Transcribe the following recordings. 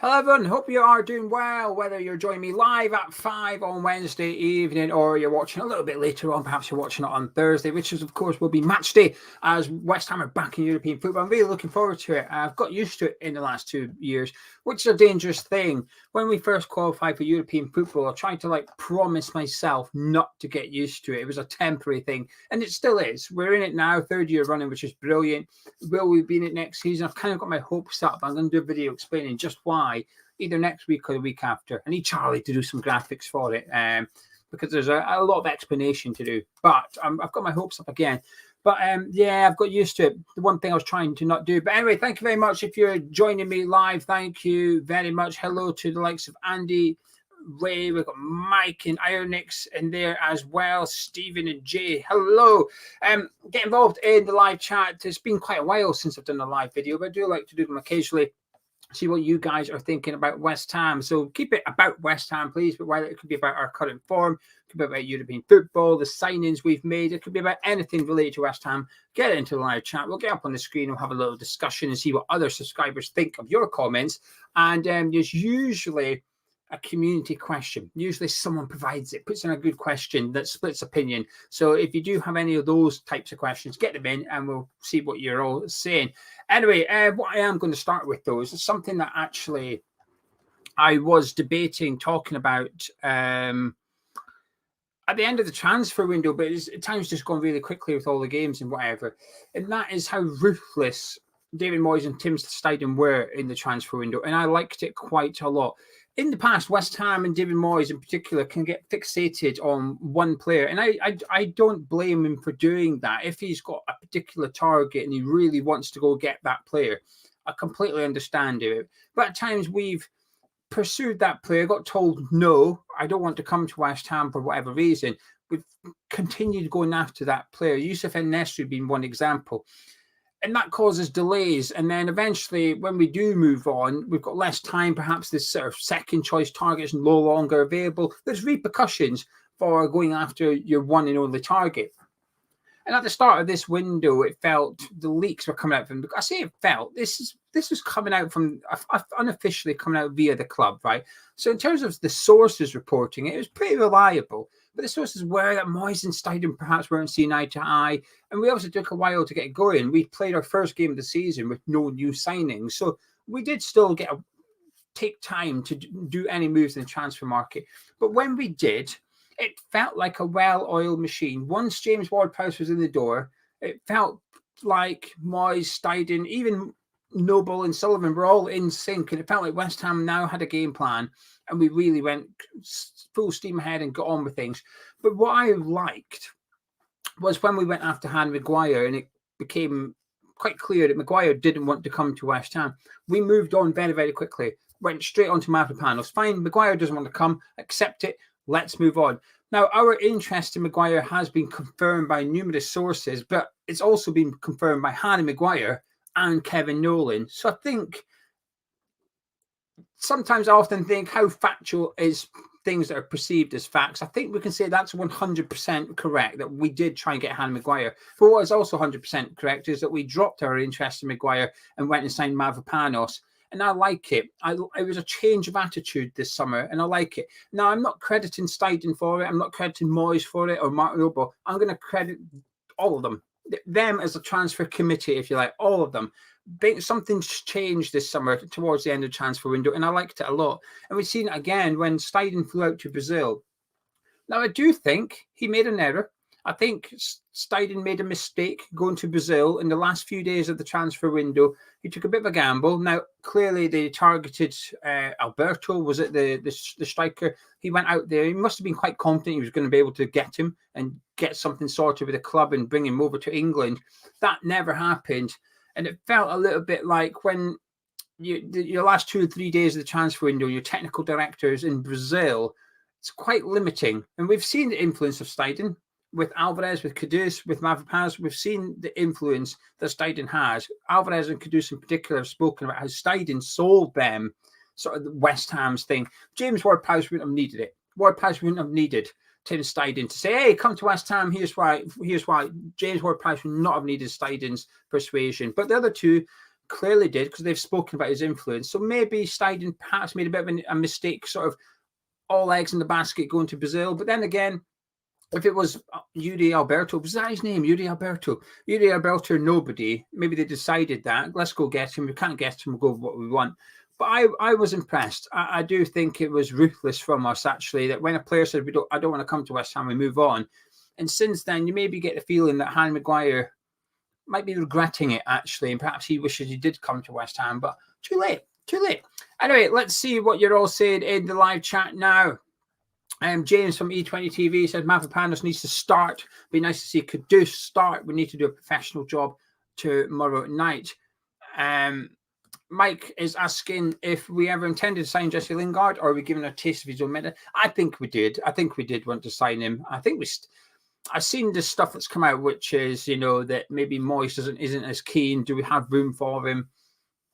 Hello everyone, hope you are doing well, whether you're joining me live at 5 on Wednesday evening or you're watching a little bit later on, perhaps you're watching it on Thursday, which is of course will be match day as West Ham are back in European football. I'm really looking forward to it. I've got used to it in the last 2 years, which is a dangerous thing. When we first qualified for European football, I tried to promise myself not to get used to it. It was a temporary thing, and it still is. We're in it now, 3rd year running, which is brilliant. Will we be in it next season? I've kind of got my hopes up. I'm going to do a video explaining just why, either next week or the week after. I need Charlie to do some graphics for it because there's a lot of explanation to do. But I've got my hopes up again. But yeah, I've got used to it. The one thing I was trying to not do. But anyway, thank you very much. If you're joining me live, thank you very much. Hello to the likes of Andy, Ray, we've got Mike and Ironix in there as well, Stephen and Jay. Hello. Get involved in the live chat. It's been quite a while since I've done a live video, but I do like to do them occasionally. See what you guys are thinking about West Ham. So keep it about West Ham, please. But while it could be about our current form, it could be about European football, the signings we've made. It could be about anything related to West Ham. Get into the live chat. We'll get up on the screen. We'll have a little discussion and see what other subscribers think of your comments. And there's usually a community question. Usually someone provides it, puts in a good question that splits opinion. So if you do have any of those types of questions, get them in and we'll see what you're all saying. Anyway, what I am going to start with, though, is something that actually I was debating, talking about at the end of the transfer window, but time's just gone really quickly with all the games and whatever. And that is how ruthless David Moyes and Tim Steidten were in the transfer window. And I liked it quite a lot. In the past, West Ham and David Moyes in particular can get fixated on one player. And I don't blame him for doing that. If he's got a particular target and he really wants to go get that player, I completely understand it. But at times we've pursued that player, got told, no, I don't want to come to West Ham for whatever reason. We've continued going after that player. Yusuf En-Nesyri being one example. And that causes delays. And then eventually, when we do move on, we've got less time. Perhaps this sort of second choice target is no longer available. There's repercussions for going after your one and only target. And at the start of this window, it felt the leaks were coming out from. I say it felt. This is coming out from unofficially coming out via the club, right? So in terms of the sources reporting it was pretty reliable. But the sources were that Moyes and Steidten perhaps weren't seeing eye to eye. And we obviously took a while to get going. We played our first game of the season with no new signings. So we did still take time to do any moves in the transfer market. But when we did, it felt like a well-oiled machine. Once James Ward-Prowse was in the door, it felt like Moyes, Steidten, even Noble and Sullivan were all in sync. And it felt like West Ham now had a game plan. And we really went full steam ahead and got on with things. But what I liked was when we went after Harry Maguire and it became quite clear that Maguire didn't want to come to West Ham. We moved on very, very quickly. Went straight on to Mavropanos. Fine, Maguire doesn't want to come. Accept it. Let's move on. Now, our interest in Maguire has been confirmed by numerous sources, but it's also been confirmed by Harry Maguire and Kevin Nolan. So I think sometimes I often think how factual is things that are perceived as facts. I think we can say that's 100% correct, that we did try and get Harry Maguire. But what is also 100% correct is that we dropped our interest in Maguire and went and signed Mavropanos. And I like it. It was a change of attitude this summer, and I like it. Now, I'm not crediting Steidten for it. I'm not crediting Moyes for it or Martin Noble. I'm going to credit all of them. Them as a transfer committee, if you like, all of them. Something's changed this summer towards the end of the transfer window, and I liked it a lot. And we've seen it again when Steidten flew out to Brazil. Now, I do think he made an error. I think Steidten made a mistake going to Brazil in the last few days of the transfer window. He took a bit of a gamble. Now, clearly, they targeted Alberto, was it the striker? He went out there. He must have been quite confident he was going to be able to get him and get something sorted with the club and bring him over to England. That never happened. And it felt a little bit like when your last 2 or 3 days of the transfer window, your technical directors in Brazil, it's quite limiting. And we've seen the influence of Steidten with Alvarez, with Kudus, with Mavropanos. We've seen the influence that Steidten has. Alvarez and Kudus in particular have spoken about how Steidten sold them sort of the West Ham's thing. James Ward-Prowse wouldn't have needed it. Ward-Prowse wouldn't have needed Tim Steidten to say, hey, come to West Ham, here's why. James Ward-Prowse would not have needed Steidten's persuasion. But the other two clearly did, because they've spoken about his influence. So maybe Steidten perhaps made a bit of a mistake, sort of all eggs in the basket going to Brazil. But then again, if it was Yuri Alberto, was that his name? Yuri Alberto, nobody. Maybe they decided that. Let's go get him. We can't get him. We'll go with what we want. But I was impressed. I do think it was ruthless from us, actually, that when a player said, I don't want to come to West Ham, we move on. And since then, you maybe get the feeling that Harry Maguire might be regretting it, actually, and perhaps he wishes he did come to West Ham, but too late. Anyway, let's see what you're all saying in the live chat now. James from E20 TV said Mavropanos needs to start. Be nice to see Kudus start. We need to do a professional job tomorrow night. Mike is asking if we ever intended to sign Jesse Lingard, or are we giving a taste of his own minute? I think we did. I think we did want to sign him. I've seen the stuff that's come out, which is, that maybe Moyes isn't as keen. Do we have room for him?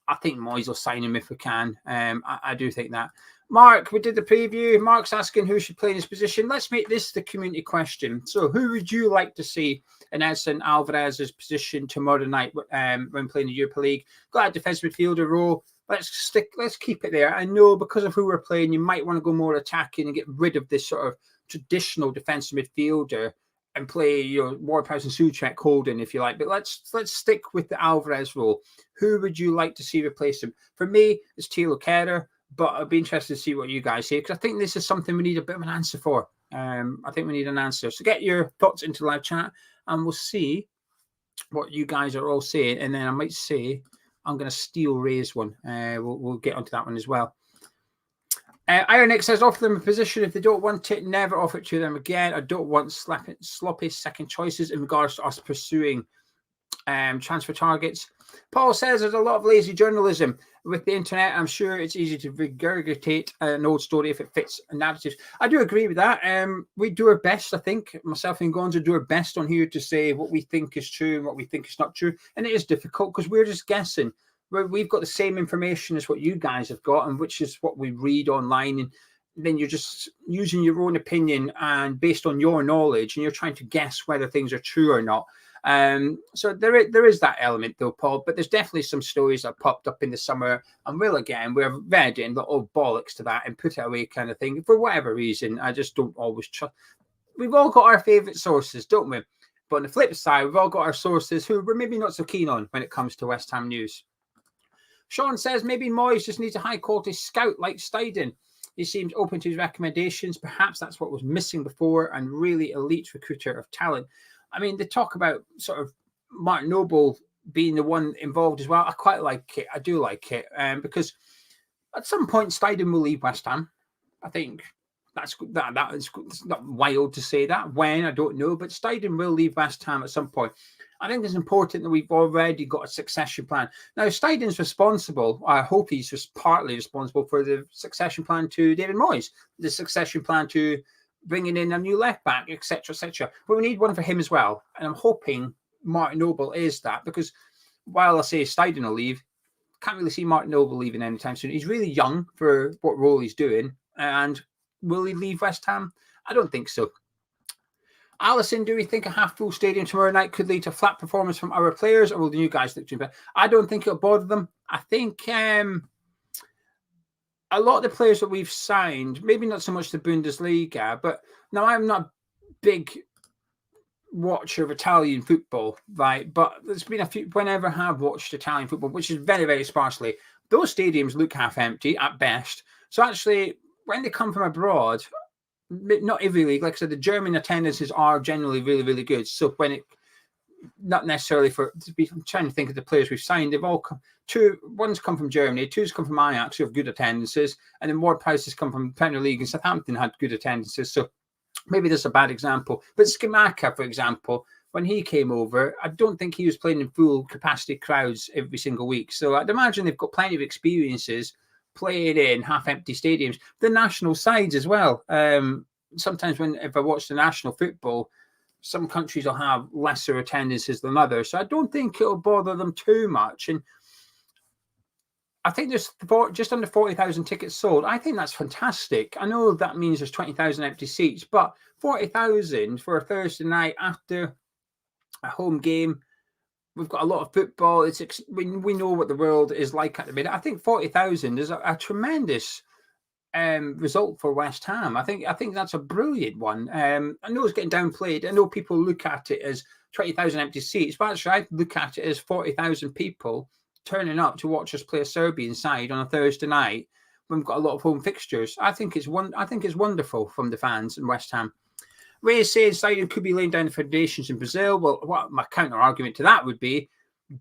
I think Moyes will sign him if we can. I do think that. Mark, we did the preview. Mark's asking who should play in his position. Let's make this the community question. So who would you like to see in Edson Alvarez's position tomorrow night when playing the Europa League? Got a defensive midfielder role. Let's keep it there. I know because of who we're playing, you might want to go more attacking and get rid of this sort of traditional defensive midfielder and play Ward-Prowse and Souček holding, if you like. But let's stick with the Alvarez role. Who would you like to see replace him? For me, it's Thilo Kehrer, but I'd be interested to see what you guys say, because I think this is something we need a bit of an answer for. I think we need an answer. So get your thoughts into the live chat, and we'll see what you guys are all saying. And then I might say I'm going to steal Ray's one. We'll get onto that one as well. Iron X says, offer them a position. If they don't want it, never offer it to them again. I don't want sloppy second choices in regards to us pursuing transfer targets. Paul says there's a lot of lazy journalism with the internet. I'm sure it's easy to regurgitate an old story if it fits narratives. I do agree with that. We do our best, I think. Myself and Gonzo do our best on here to say what we think is true and what we think is not true. And it is difficult because we're just guessing. We've got the same information as what you guys have got, and which is what we read online, and then you're just using your own opinion and based on your knowledge, and you're trying to guess whether things are true or not. So there is that element though, Paul, but there's definitely some stories that popped up in the summer, and we're read in the old bollocks to that and put it away kind of thing. For whatever reason, I just don't always trust. We've all got our favourite sources, don't we? But on the flip side, we've all got our sources who we're maybe not so keen on when it comes to West Ham news. Sean says maybe Moyes just needs a high-quality scout like Steidten. He seems open to his recommendations. Perhaps that's what was missing before, and really elite recruiter of talent. I mean, they talk about sort of Martin Noble being the one involved as well. I quite like it. I do like it because at some point Steidten will leave West Ham. I think that's not wild to say that. When, I don't know, but Steidten will leave West Ham at some point. I think it's important that we've already got a succession plan. Now, Steiden's responsible. I hope he's just partly responsible for the succession plan to David Moyes, the succession plan to bringing in a new left back, etc., etc. But we need one for him as well. And I'm hoping Martin Noble is that, because while I say Steidten will leave, can't really see Martin Noble leaving anytime soon. He's really young for what role he's doing. And will he leave West Ham? I don't think so. Alison, do we think a half-full stadium tomorrow night could lead to flat performance from our players, or will the new guys look too bad? I don't think it'll bother them. I think a lot of the players that we've signed, maybe not so much the Bundesliga, but now I'm not a big watcher of Italian football, right? But there's been a few, whenever I have watched Italian football, which is very, very sparsely, those stadiums look half empty at best. So actually, when they come from abroad, not every league, like I said, the German attendances are generally really, really good. So when it, not necessarily I'm trying to think of the players we've signed, they've all come, one's come from Germany, two's come from Ajax who have good attendances, and then Ward-Prowse has come from Premier League, and Southampton had good attendances. So maybe that's a bad example. But Scamacca, for example, when he came over, I don't think he was playing in full capacity crowds every single week. So I'd imagine they've got plenty of experiences playing in half-empty stadiums. The national sides as well. Sometimes if I watch the national football, some countries will have lesser attendances than others. So I don't think it'll bother them too much. And I think there's just under 40,000 tickets sold. I think that's fantastic. I know that means there's 20,000 empty seats, but 40,000 for a Thursday night after a home game We've got a lot of football. We know what the world is like at the minute. I think 40,000 is a tremendous result for West Ham. I think that's a brilliant one. I know it's getting downplayed. I know people look at it as 20,000 empty seats, but actually I look at it as 40,000 people turning up to watch us play a Serbian side on a Thursday night when we've got a lot of home fixtures. I think it's wonderful from the fans in West Ham. Ray is saying Steidten could be laying down the foundations in Brazil. Well, what my counter argument to that would be,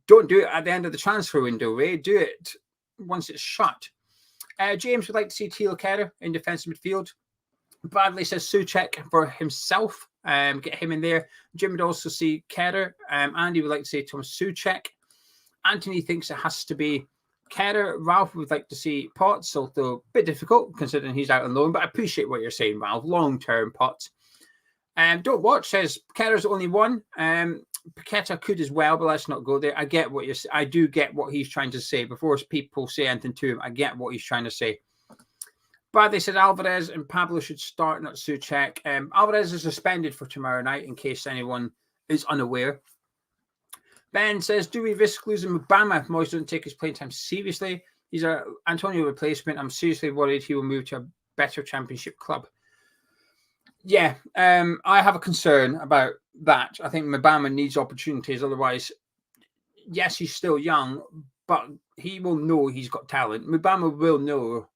don't do it at the end of the transfer window, Ray. Do it once it's shut. James would like to see Thilo Kehrer in defensive midfield. Bradley says Souček for himself. Get him in there. Jim would also see Kehrer. Andy would like to see Thomas Souček. Anthony thinks it has to be Kehrer. Ralph would like to see Potts, although a bit difficult considering he's out on loan. But I appreciate what you're saying, Ralph. Long-term Potts. Don't watch says Kerr's only one. Paqueta could as well, but let's not go there. I do get what he's trying to say. Before people say anything to him, I get what he's trying to say. Bradley said Alvarez and Pablo should start, not Souček. Alvarez is suspended for tomorrow night, in case anyone is unaware. Ben says, do we risk losing Mubama if Moyes doesn't take his playing time seriously? He's an Antonio replacement. I'm seriously worried he will move to a better championship club. Yeah, I have a concern about that. I think Mubama needs opportunities. Otherwise, yes, he's still young, but he will know he's got talent. Mubama will know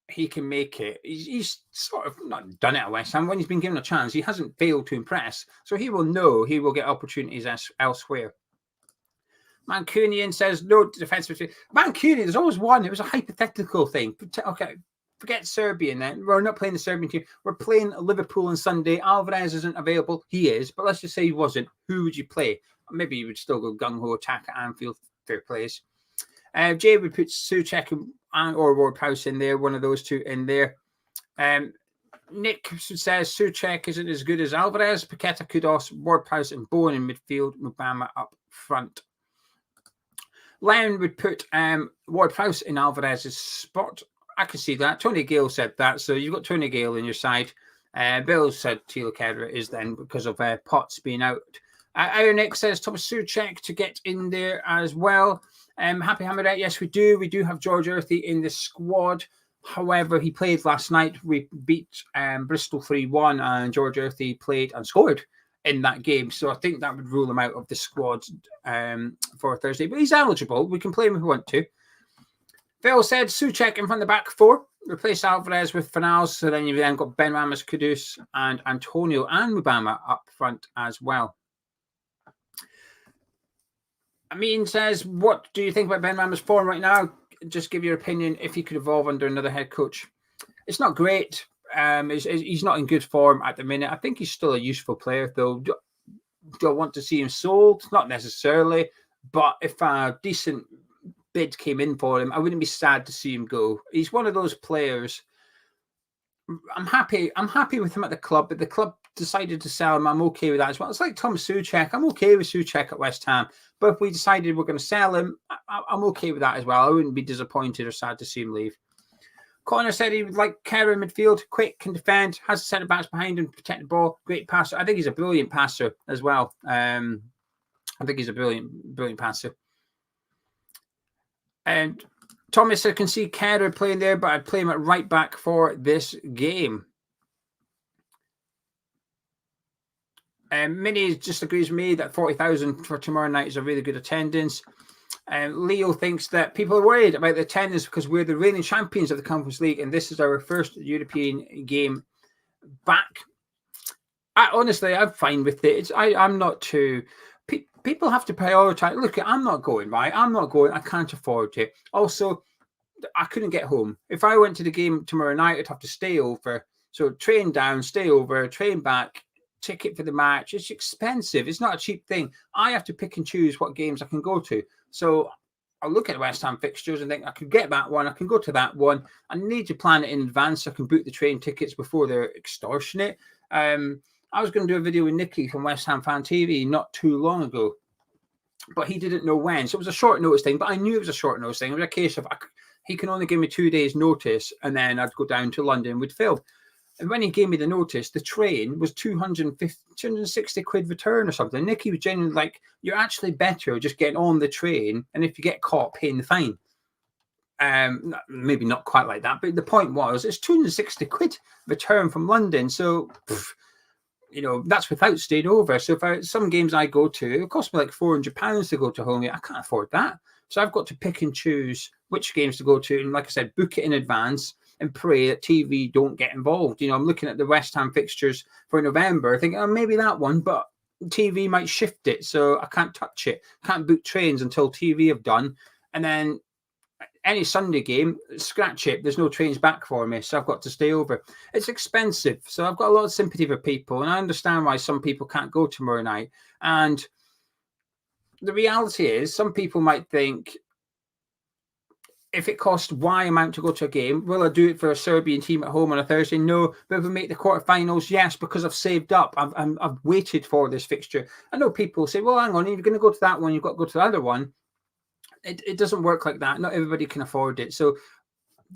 he can make it. He's sort of not done it at West Ham. When he's been given a chance, he hasn't failed to impress. So he will know he will get opportunities elsewhere. Mancunian says, no defensive. Mancunian, there's always one. It was a hypothetical thing. Okay. Forget Serbian then. We're not playing the Serbian team. We're playing Liverpool on Sunday. Alvarez isn't available. He is, but let's just say he wasn't. Who would you play? Maybe you would still go gung-ho attack at Anfield. Fair plays. Jay would put Souček or Ward-Prowse in there. One of those two in there. Nick says Souček isn't as good as Alvarez. Paqueta, Kudos, Ward-Prowse and Bowen in midfield. Mubama up front. Len would put Ward-Prowse in Alvarez's spot. I can see that. Tony Gale said that. So you've got Tony Gale in your side. Bill said Thilo Kehrer is then because of Potts being out. Ironik says Thomas Souček to get in there as well. Happy Hammerat, yes, we do. We do have George Earthy in the squad. However, he played last night. We beat Bristol 3-1 and George Earthy played and scored in that game. So I think that would rule him out of the squad for Thursday. But he's eligible. We can play him if we want to. Phil said Souček in front of the back four. Replace Alvarez with Fornals. So then you've then got Ben Ramos, Kudus, and Antonio and Mubama up front as well. Amin says, what do you think about Ben Ramos' form right now? Just give your opinion if he could evolve under another head coach. It's not great. He's not in good form at the minute. I think he's still a useful player, though. Do I want to see him sold? Not necessarily. But if a decent bid came in for him, I wouldn't be sad to see him go. He's one of those players. I'm happy with him at the club, but the club decided to sell him. I'm okay with that as well. It's like Thomas Souček. I'm okay with Souček at West Ham, but if we decided we're going to sell him, I'm okay with that as well. I wouldn't be disappointed or sad to see him leave. Connor said he would like Kehrer in midfield, quick, can defend, has the centre backs behind him, protect the ball, great passer. I think he's a brilliant passer as well. I think he's a brilliant passer. And Thomas, I can see Kehrer playing there, but I'd play him at right back for this game. Minnie just agrees with me that 40,000 for tomorrow night is a really good attendance. Leo thinks that people are worried about the attendance because we're the reigning champions of the Conference League and this is our first European game back. Honestly, I'm fine with it. I'm not too... People have to prioritize. Look, I'm not going, right? I'm not going. I can't afford it. Also, I couldn't get home. If I went to the game tomorrow night, I'd have to stay over. So train down, stay over, train back, ticket for the match. It's expensive. It's not a cheap thing. I have to pick and choose what games I can go to. So I'll look at West Ham fixtures and think I could get that one. I can go to that one. I need to plan it in advance. So I can book the train tickets before they're extortionate. I was going to do a video with Nicky from West Ham Fan TV not too long ago, but he didn't know when. So it was a short notice thing, but I knew it was a short notice thing. It was a case of he can only give me 2 days notice and then I'd go down to London with Phil. And when he gave me the notice, the train was 260 quid return or something. Nicky was genuinely like, you're actually better just getting on the train, and if you get caught, paying the fine. Maybe not quite like that, but the point was it's 260 quid return from London. So, you know, that's without staying over. So if some games I go to, it costs me like £400 to go to home. I can't afford that. So I've got to pick and choose which games to go to. And like I said, book it in advance and pray that TV don't get involved. You know, I'm looking at the West Ham fixtures for November, thinking, oh, maybe that one, but TV might shift it. So I can't touch it. Can't book trains until TV have done. And then any Sunday game, scratch it. There's no trains back for me, so I've got to stay over. It's expensive, so I've got a lot of sympathy for people, and I understand why some people can't go tomorrow night. And the reality is, some people might think, if it costs Y amount to go to a game, will I do it for a Serbian team at home on a Thursday? No. But if we make the quarterfinals, yes, because I've saved up. I've waited for this fixture. I know people say, well, hang on, if you're going to go to that one, you've got to go to the other one. It doesn't work like that. Not everybody can afford it. So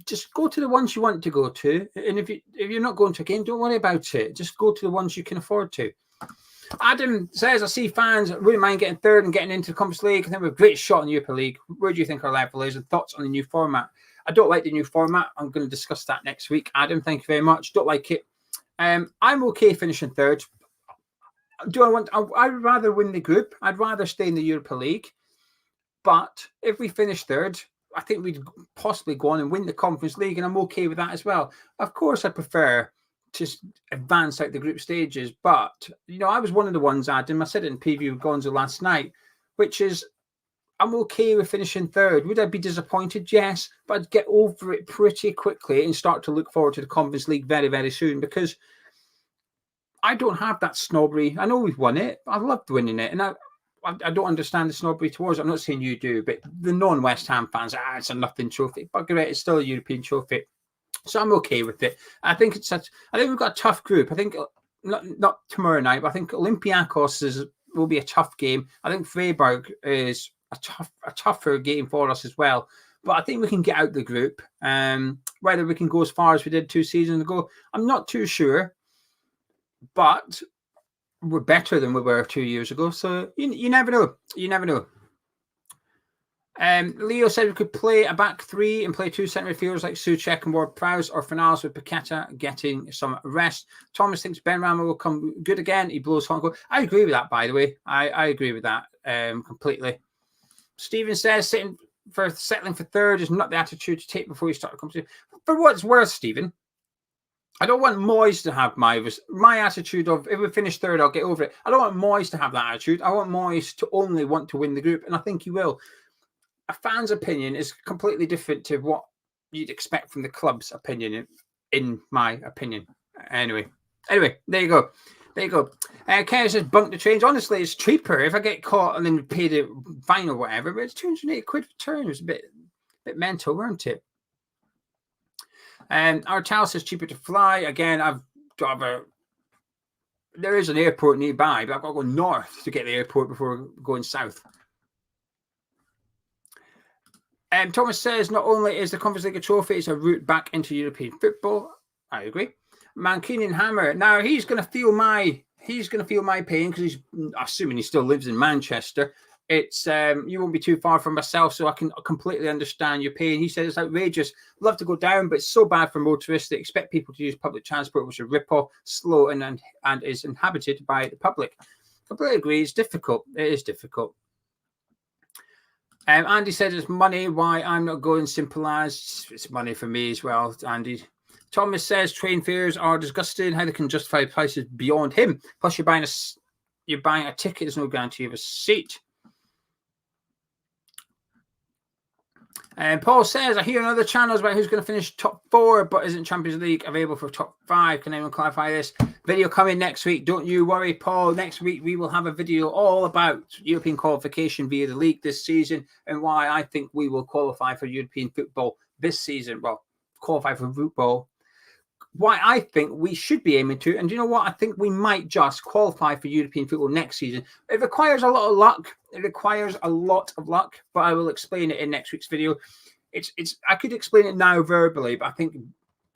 just go to the ones you want to go to. And if you're not going to a game, don't worry about it. Just go to the ones you can afford to. Adam says, I see fans wouldn't mind getting third and getting into the Conference League. I think we're a great shot in the Europa League. Where do you think our level is? And thoughts on the new format? I don't like the new format. I'm going to discuss that next week. Adam, thank you very much. Don't like it. I'm okay finishing third. I'd rather win the group. I'd rather stay in the Europa League. But if we finish third, I think we'd possibly go on and win the Conference League, and I'm okay with that as well. Of course, I prefer to advance out the group stages, but, you know, I was one of the ones, Adam, I said it in preview of Gonzo last night, which is I'm okay with finishing third. Would I be disappointed? Yes, but I'd get over it pretty quickly and start to look forward to the Conference League very, very soon, because I don't have that snobbery. I know we've won it. I loved winning it, and I don't understand the snobbery towards it. I'm not saying you do, but the non-West Ham fans, it's a nothing trophy. But great, it's still a European trophy. So I'm okay with it. I think we've got a tough group. I think not tomorrow night, but I think Olympiacos will be a tough game. I think Freiburg is a tougher game for us as well. But I think we can get out the group. Whether we can go as far as we did 2 seasons ago, I'm not too sure. But we're better than we were 2 years ago. So you never know. You never know. Leo said we could play a back three and play 2 centre midfielders like Souček and Ward-Prowse, or Fornals with Paqueta getting some rest. Thomas thinks Benrahma will come good again. He blows hot goal. I agree with that, by the way. I agree with that completely. Stephen says settling for third is not the attitude to take before you start a competition. For what it's worth, Stephen, I don't want Moyes to have my attitude of, if we finish third, I'll get over it. I don't want Moyes to have that attitude. I want Moyes to only want to win the group, and I think he will. A fan's opinion is completely different to what you'd expect from the club's opinion, in my opinion. Anyway, there you go. Ken says, bunk the trains. Honestly, it's cheaper if I get caught and then pay the fine or whatever, but it's 280 quid return. It's a bit mental, weren't it? And our child says cheaper to fly. Again, there is an airport nearby, but I've got to go north to get the airport before going south. Thomas says, not only is the Conference League a trophy, it's a route back into European football. I agree. Mancunian Hammer. Now he's going to feel my pain, because he's assuming he still lives in Manchester. It's you won't be too far from myself, so I can completely understand your pain. He says it's outrageous. Love to go down, but it's so bad for motorists. They expect people to use public transport, which is a rip-off, slow, and is inhabited by the public. Completely agree. It's difficult. It is difficult. Andy said it's money. Why I'm not going simple as it's money for me as well, Andy. Thomas says train fares are disgusting. How they can justify prices beyond him. Plus, you're buying a ticket. There's no guarantee of a seat. And Paul says, I hear on other channels about who's going to finish top 4, but isn't Champions League available for top 5? Can anyone clarify this? Video coming next week. Don't you worry, Paul. Next week, we will have a video all about European qualification via the league this season and why I think we will qualify for European football this season. Well, qualify for football. Why I think we should be aiming to. And you know what? I think we might just qualify for European football next season. It requires a lot of luck. But I will explain it in next week's video. I could explain it now verbally, but I think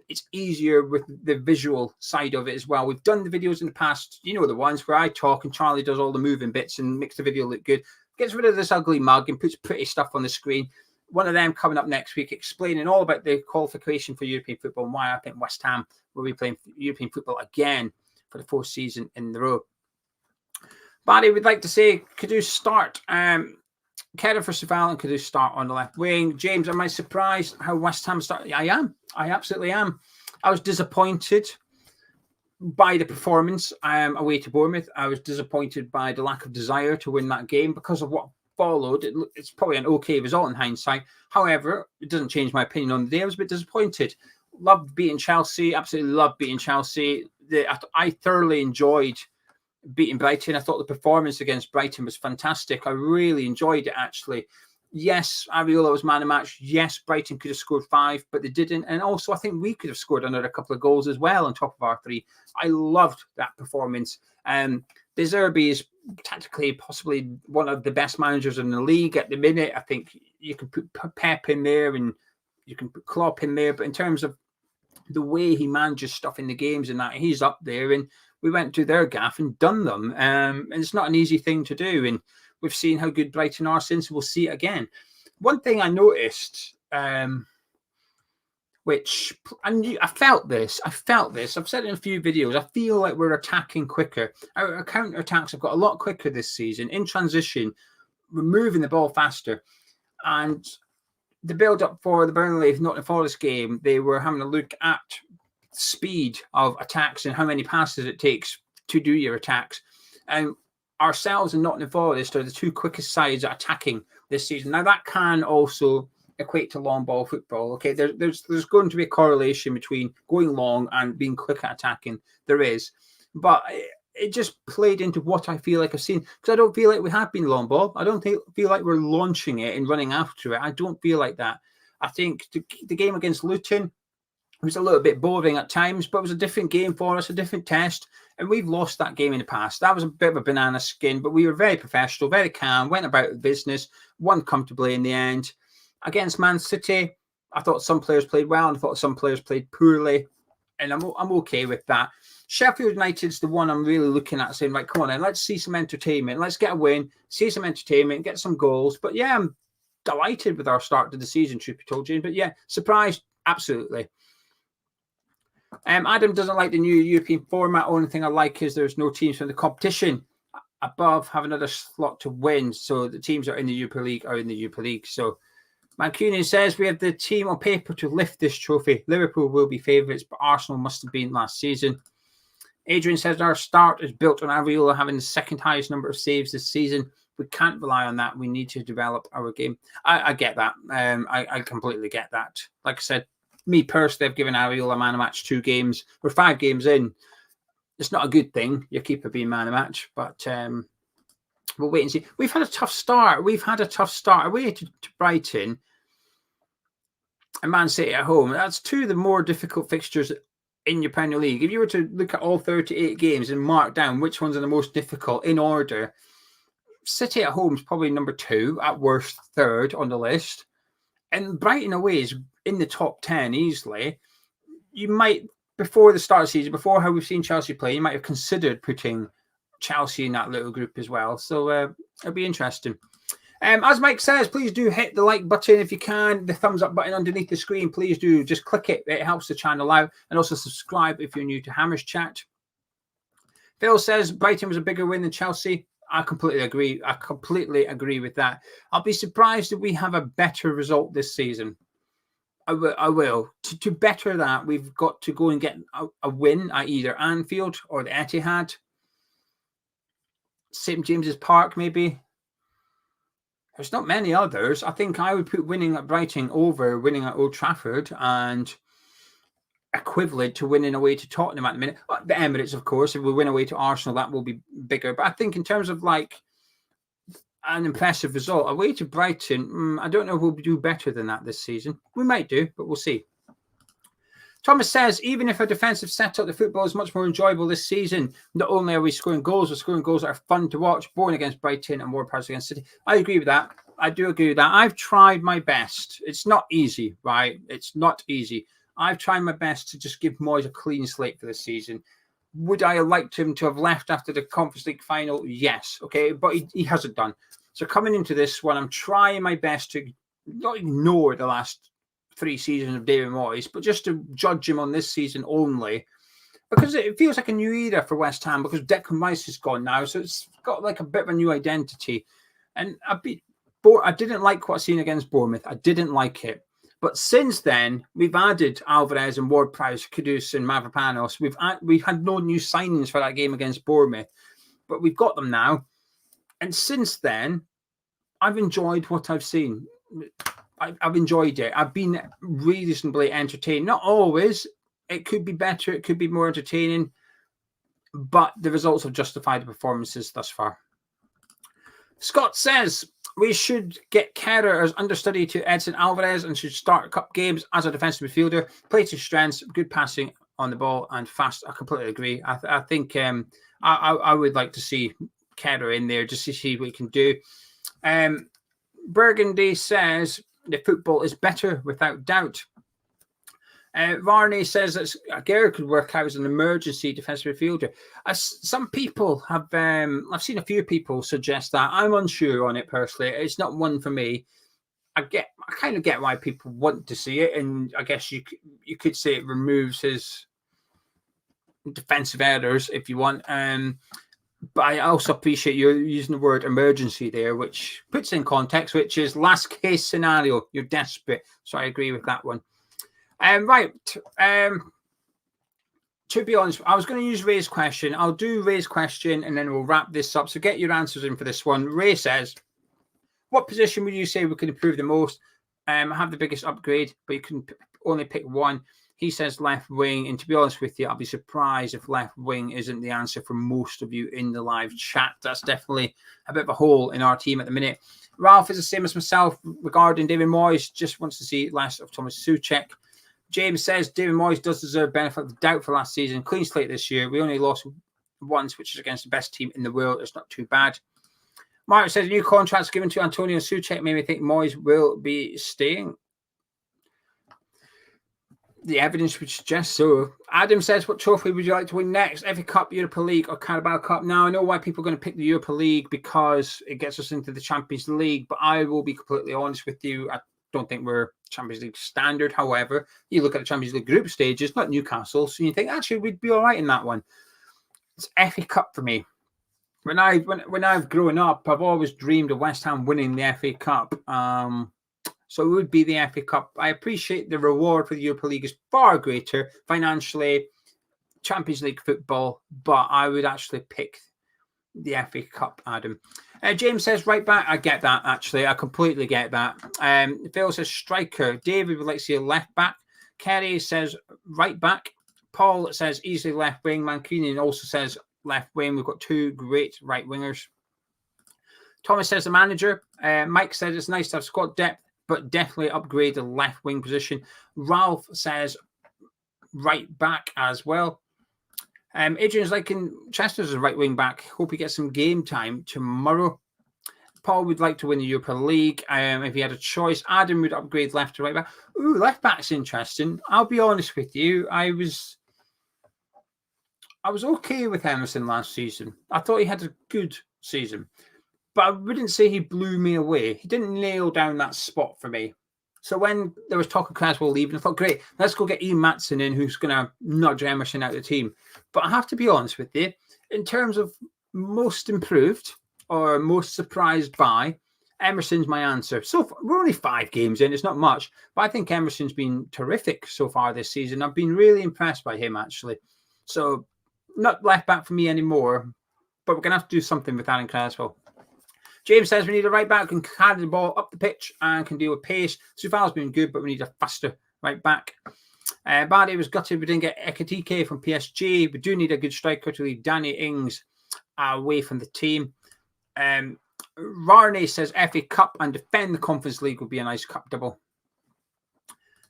it's easier with the visual side of it as well. We've done the videos in the past, you know, the ones where I talk and Charlie does all the moving bits and makes the video look good, gets rid of this ugly mug and puts pretty stuff on the screen. One of them coming up next week, explaining all about the qualification for European football and why I think West Ham will be playing European football again for the 4th season in the row. Barry would like to say, could you start Kerr for Saval and could you start on the left wing? James, am I surprised how West Ham started? I am. I absolutely am. I was disappointed by the performance away to Bournemouth. I was disappointed by the lack of desire to win that game because of what followed. It's probably an okay result in hindsight. However, it doesn't change my opinion on the day. I was a bit disappointed. Loved beating Chelsea. Absolutely loved beating Chelsea. I thoroughly enjoyed beating Brighton. I thought the performance against Brighton was fantastic. I really enjoyed it, actually. Yes, Areola was man of the match. Yes, Brighton could have scored 5, but they didn't. And also, I think we could have scored another couple of goals as well on top of our 3. I loved that performance. De Zerbi is tactically possibly one of the best managers in the league at the minute. I think you can put Pep in there and you can put Klopp in there. But in terms of the way he manages stuff in the games and that, he's up there. And we went to their gaff and done them. And it's not an easy thing to do. And we've seen how good Brighton are since. We'll see it again. One thing I noticed, which I felt this. I've said it in a few videos. I feel like we're attacking quicker. Our counter-attacks have got a lot quicker this season. In transition, we're moving the ball faster. And the build-up for the Burnley-Nottingham Forest game, they were having a look at speed of attacks and how many passes it takes to do your attacks. And ourselves and Nottingham Forest are the 2 quickest sides at attacking this season. Now, that can also equate to long ball football. Okay, there's going to be a correlation between going long and being quick at attacking. There is. But it just played into what I feel like I've seen. Because I don't feel like we have been long ball. I don't feel like we're launching it and running after it. I don't feel like that. I think the game against Luton was a little bit boring at times, but it was a different game for us, a different test. And we've lost that game in the past. That was a bit of a banana skin, but we were very professional, very calm, went about the business, won comfortably in the end. Against Man City, I thought some players played well, and I thought some players played poorly. And I'm okay with that. Sheffield United's the one I'm really looking at, saying, right, come on then, let's see some entertainment. Let's get a win, see some entertainment, get some goals. But yeah, I'm delighted with our start to the season, truth be told, James. But yeah, surprised, absolutely. Adam doesn't like the new European format. Only thing I like is there's no teams from the competition above have another slot to win. So the teams that are in the Europa League are in the Europa League. So Mancunian says we have the team on paper to lift this trophy. Liverpool will be favourites, but Arsenal must have been last season. Adrian says our start is built on Areola having the 2nd highest number of saves this season. We can't rely on that. We need to develop our game. I get that. I completely get that. Like I said, me personally, I've given Areola man of match 2 games. We're 5 games in. It's not a good thing, your keeper being man of match, but we'll wait and see. We've had a tough start. Away to Brighton and Man City at home. That's 2 of the more difficult fixtures in your Premier League. If you were to look at all 38 games and mark down which ones are the most difficult in order, City at home is probably number 2, at worst 3rd on the list. And Brighton away is in the top 10 easily. You might, before the start of the season, before how we've seen Chelsea play, you might have considered putting Chelsea in that little group as well. So it'll be interesting. As Mike says, please do hit the like button if you can. The thumbs up button underneath the screen, please do. Just click it. It helps the channel out. And also subscribe if you're new to Hammers Chat. Phil says Brighton was a bigger win than Chelsea. I completely agree with that. I'll be surprised if we have a better result this season. I will. To better that, we've got to go and get a win at either Anfield or the Etihad. St. James's Park, maybe. There's not many others. I think I would put winning at Brighton over winning at Old Trafford and equivalent to winning away to Tottenham at the minute. The Emirates, of course. If we win away to Arsenal, that will be bigger. But I think in terms of like an impressive result, away to Brighton, I don't know if we'll do better than that this season. We might do, but we'll see. Thomas says, even if a defensive setup, the football is much more enjoyable this season. Not only are we scoring goals, we're scoring goals that are fun to watch, boring against Brighton and more parts against City. I agree with that. I do agree with that. I've tried my best. It's not easy, right? It's not easy. I've tried my best to just give Moyes a clean slate for this season. Would I have liked him to have left after the Conference League final? Yes. Okay. But he hasn't done. So coming into this one, I'm trying my best to not ignore the last 3 seasons of David Moyes, but just to judge him on this season only, because it feels like a new era for West Ham, because Declan Rice is gone now. So it's got like a bit of a new identity. And I didn't like what I seen against Bournemouth. I didn't like it. But since then, we've added Alvarez and Ward-Prowse, Kudus and Mavropanos. We've had no new signings for that game against Bournemouth, but we've got them now. And since then, I've enjoyed what I've seen. I've enjoyed it. I've been reasonably entertained. Not always. It could be better. It could be more entertaining. But the results have justified the performances thus far. Scott says, we should get Kerr as understudy to Edson Alvarez and should start cup games as a defensive midfielder. Play to strengths, good passing on the ball and fast. I completely agree. I think I would like to see Kerr in there just to see what he can do. Burgundy says the football is better without doubt. Varney says that Aguero could work out as an emergency defensive midfielder. Some people have, I've seen a few people suggest that. I'm unsure on it personally. It's not one for me. I kind of get why people want to see it, and I guess you could say it removes his defensive errors if you want. But I also appreciate you using the word emergency there, which puts in context, which is last case scenario. You're desperate. So I agree with that one. Right. To be honest, I was going to use Ray's question. I'll do Ray's question and then we'll wrap this up. So get your answers in for this one. Ray says, what position would you say we could improve the most? Have the biggest upgrade, but you can only pick one. He says left wing. And to be honest with you, I'll be surprised if left wing isn't the answer for most of you in the live chat. That's definitely a bit of a hole in our team at the minute. Ralph is the same as myself regarding David Moyes. Just wants to see less of Thomas Souček. James says David Moyes does deserve benefit of the doubt for last season. Clean slate this year. We only lost once, which is against the best team in the world. It's not too bad. Mark says new contracts given to Antonio Souček made me think Moyes will be staying. The evidence would suggest so. Adam says, what trophy would you like to win next? FA Cup, Europa League, or Carabao Cup? Now, I know why people are going to pick the Europa League because it gets us into the Champions League, but I will be completely honest with you. I don't think we're Champions League standard. However, you look at the Champions League group stages, not Newcastle, so you think, actually, we'd be all right in that one. It's FA Cup for me. When I've grown up, I've always dreamed of West Ham winning the FA Cup. So it would be the FA Cup. I appreciate the reward for the Europa League is far greater financially, Champions League football, but I would actually pick the FA Cup, Adam. James says right back. I get that, actually. I completely get that. Phil says striker. David would like to see a left back. Kerry says right back. Paul says easily left wing. Mancunian also says left wing. We've got 2 great right wingers. Thomas says the manager. Mike says it's nice to have squad depth, but definitely upgrade the left wing position. Ralph says right back as well. Adrian's liking Chester's a right wing back. Hope he gets some game time tomorrow. Paul would like to win the Europa League if he had a choice. Adam would upgrade left to right back. Ooh, left back's interesting. I'll be honest with you. I was okay with Emerson last season. I thought he had a good season. But I wouldn't say he blew me away. He didn't nail down that spot for me. So when there was talk of Creswell leaving, I thought, great, let's go get Ian Matson in, who's going to nudge Emerson out of the team. But I have to be honest with you, in terms of most improved or most surprised by, Emerson's my answer. So far, we're only 5 games in, it's not much. But I think Emerson's been terrific so far this season. I've been really impressed by him, actually. So not left back for me anymore, but we're going to have to do something with Alan Creswell. James says we need a right back who can carry the ball up the pitch and can deal with pace. Suval's been good, but we need a faster right back. Bardi was gutted we didn't get Ekitike from PSG. We do need a good striker to lead Danny Ings away from the team. Varney says FA Cup and defend the Conference League would be a nice cup double.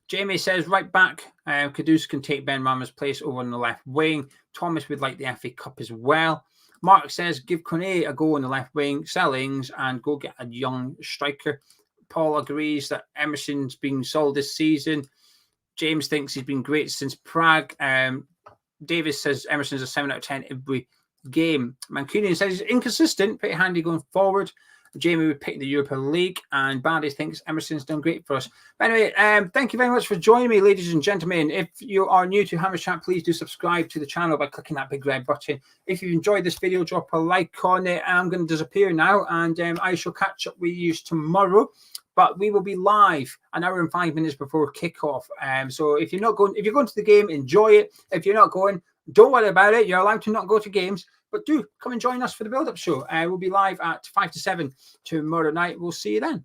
Jamie says right back, Kudus can take Ben Rama's place over on the left wing. Thomas would like the FA Cup as well. Mark says, give Kone a go on the left wing, sell Ings, and go get a young striker. Paul agrees that Emerson's been sold this season. James thinks he's been great since Prague. Davis says Emerson's a 7 out of 10 every game. Mancunian says he's inconsistent, pretty handy going forward. Jamie would pick the Europa League, and Bardi thinks Emerson's done great for us. But anyway, thank you very much for joining me, ladies and gentlemen. If you are new to Hammers Chat, please do subscribe to the channel by clicking that big red button. If you've enjoyed this video, drop a like on it. I'm going to disappear now, and I shall catch up with you tomorrow. But we will be live an hour and 5 minutes before kickoff. So if you're going to the game, enjoy it. If you're not going, don't worry about it. You're allowed to not go to games. But do come and join us for the build-up show. We'll be live at 5 to 7 tomorrow night. We'll see you then.